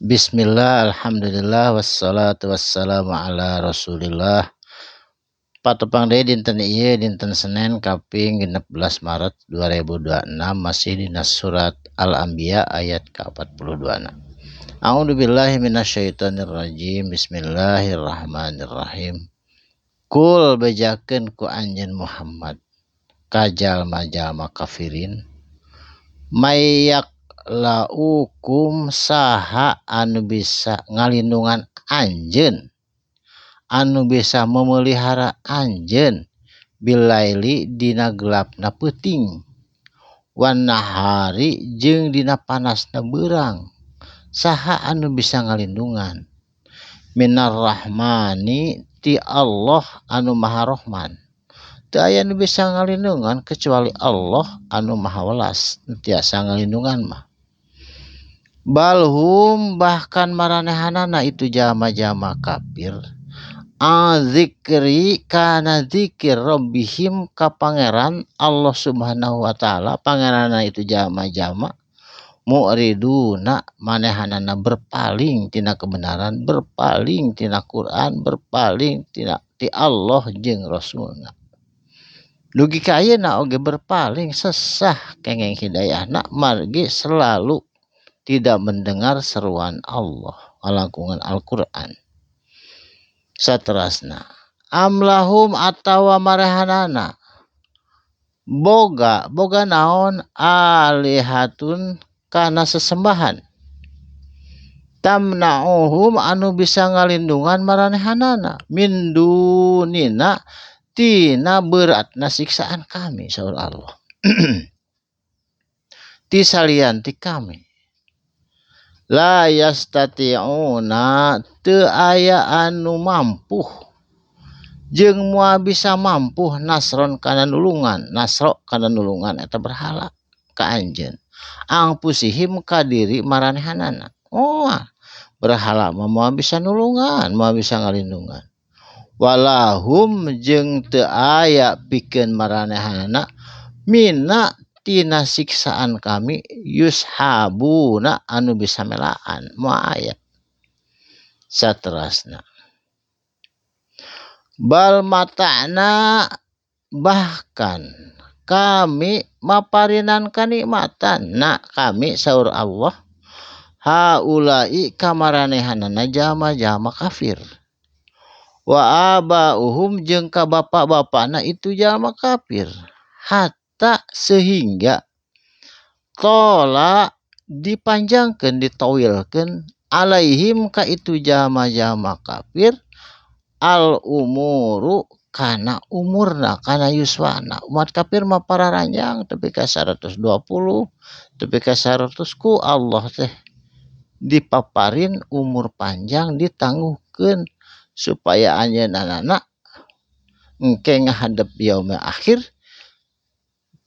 Bismillah, alhamdulillah, wassalatu wassalamu ala rasulillah. Patepang deui dinten ieu dinten Senen kaping 16 Maret 2026 masih dina surat Al-Anbiya ayat ke-42 na. A'udzubillahi minasyaitonirrajim. Bismillahirrahmanirrahim. Kul bejakeun ku anjeun Muhammad ka jalma-jalma kafirin mayak laukum saha anu bisa ngalindungan anjeun, anu bisa memelihara anjeun bilaili dina gelapna peuting, wan nahari jeung dina panasna beurang. Saha anu bisa ngalindungan? Minar rahmani ti Allah anu maha rahman. Teu aya nu bisa ngalindungan kecuali Allah anu maha welas, tiasa ngalindungan mah. Balhum bahkan maranehanana itu jama-jama kafir azikri kana zikir rabbihim ka pangeran Allah subhanahu wa ta'ala. Pangeranna itu jama-jama mu'riduna manehanana berpaling tina kebenaran, berpaling tina Quran, berpaling tina ti Allah jeung Rasulna. Dugi ka ayeuna oge berpaling sesah kenging hidayahna margi selalu tidak mendengar seruan Allah ngalangkungan Al-Quran. Saterasna amlahum atawa marehanana boga naon alihatun kana sesembahan tamna'uhum anu bisa ngalindungan maranehanana min dunina tina beratna siksaan kami saur Allah. Ti salian ti kami la yastati'una teu aya anu mampuh jeung moal bisa mampuh nasron kana nulungan, nasro kana nulungan eta berhala ka anjeun angpusihim ka diri maranehanana. Berhala mah moal bisa nulungan, moal bisa ngalindungan. Walahum jeung teu aya pikeun maranehanana mina tina siksaan kami yushabuna anu bisa melaan moal aya. Saterasna bal mata'na bahkan kami maparinan kanikmatan na kami saur Allah haulai kamaranehanana jama-jama kafir wa abauhum jeung ka bapa-bapana itu jalma kafir hatta sehingga tola dipanjangkeun ditowilkeun alaihim ka itu jalma-jalma kafir al umuru kana umurna kana yuswana. Umat kafir mah pararanjang tepi ka 120 tepi ka 100 ku Allah teh dipaparin umur panjang ditangguhkeun supaya anjeunna engke ngahadap yaumul akhir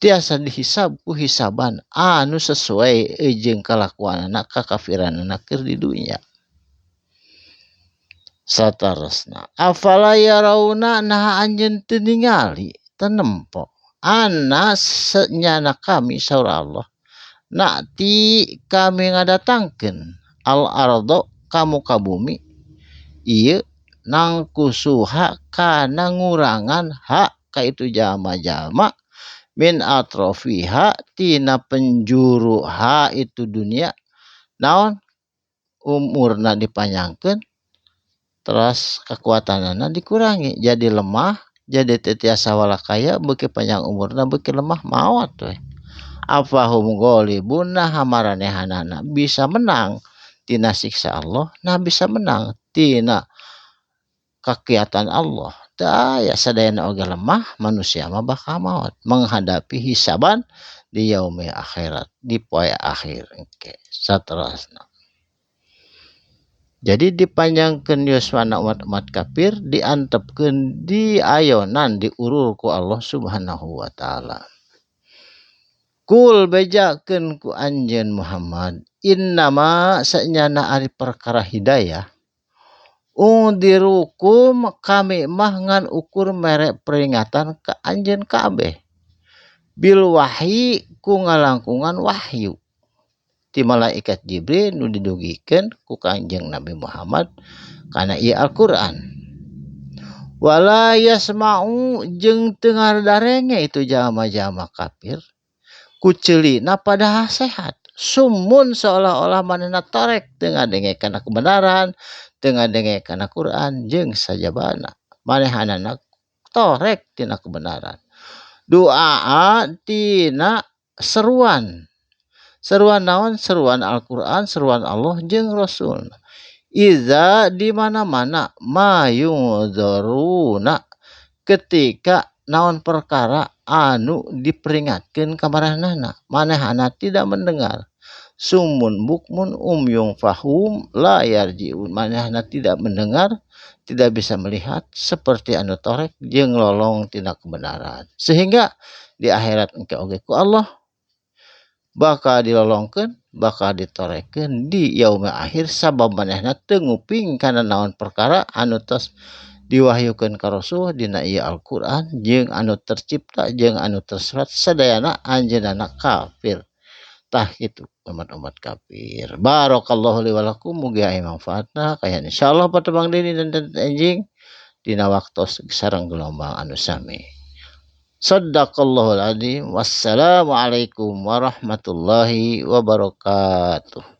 tiasa dihisab ku hisaban anu sesuai jeung kalakuanna kakafiranna keur di dunya. Saterusna afala yarawna nah anjeun teu ningali teu nempo anna senyana kami saur Allah nati kami ngadatangkeun al ardo kamu ka bumi ieu nangkusuha kana ngurangan hak ka itu jalma-jalma min atrofiha tina penjuru ha itu dunia naon umurna dipanjangkeun terus kekuatanana dikurangi jadi lemah jadi teu tiasa walakaya beuki panjang umurna beuki lemah maot we. Afahum ghalibuna hamaranehanana bisa menang tina siksa Allah nah bisa menang tina kakiatan Allah. Teu aya sadayana oge lemah manusia mah bakal maot menghadapi hisaban di yaumil akhirat di poe akhir engke. Saterusna jadi dipanjangkeun yuswana umat-umat kafir diantepkeun di ayonan diurul ku Allah subhanahu wa ta'ala. Kul bejakeun ku anjeun Muhammad innama sanyana ari perkara hidayah undirukum kami mah ngan ukur mere peringatan ka anjeun kabeh bil wahyi ku ngalangkungan wahyu ti malaikat Jibril nu didugikeun ku Kangjeng Nabi Muhammad kana ieu Al-Qur'an. Wala yasma'u jeung teu ngadarenge itu jalma-jalma kafir ku ceulina padahal sehat. Summun seolah-olah manehna torek teu ngadenge kana kebenaran, teu ngadenge kana Qur'an jeung sajabana. Manehanana torek tina kebenaran. Duaa tina seruan. Seruan naon? Seruan Al-Qur'an, seruan Allah jeung Rasul. Iza di mana-mana mayungdzaruna ketika naon perkara anu diperingatkeun ka maranehna, manehana tidak mendengar. Sumun bukmun umyung fahum la yarjiun, manehna tidak mendengar, tidak bisa melihat seperti anu torek jeung lolong tina kebenaran. Sehingga di akhirat engke oge ku Allah bakal dilolongkeun, bakal ditorekeun di yaumul akhir sabab manehna teu nguping kana naon perkara anu tos diwahyukeun ka Rasul dina ieu Al-Qur'an jeung anu tercipta jeung anu tersurat sadayana anjeunna kafir. Tah kitu umat-umat kafir. Barakallahu li wa lakum mugi aya manfaatna kaya insyaallah patebang deui dan enjing dina waktos sareng gelombang anu sami. Shadaqallahul adzim. Wassalamualaikum warahmatullahi wabarakatuh.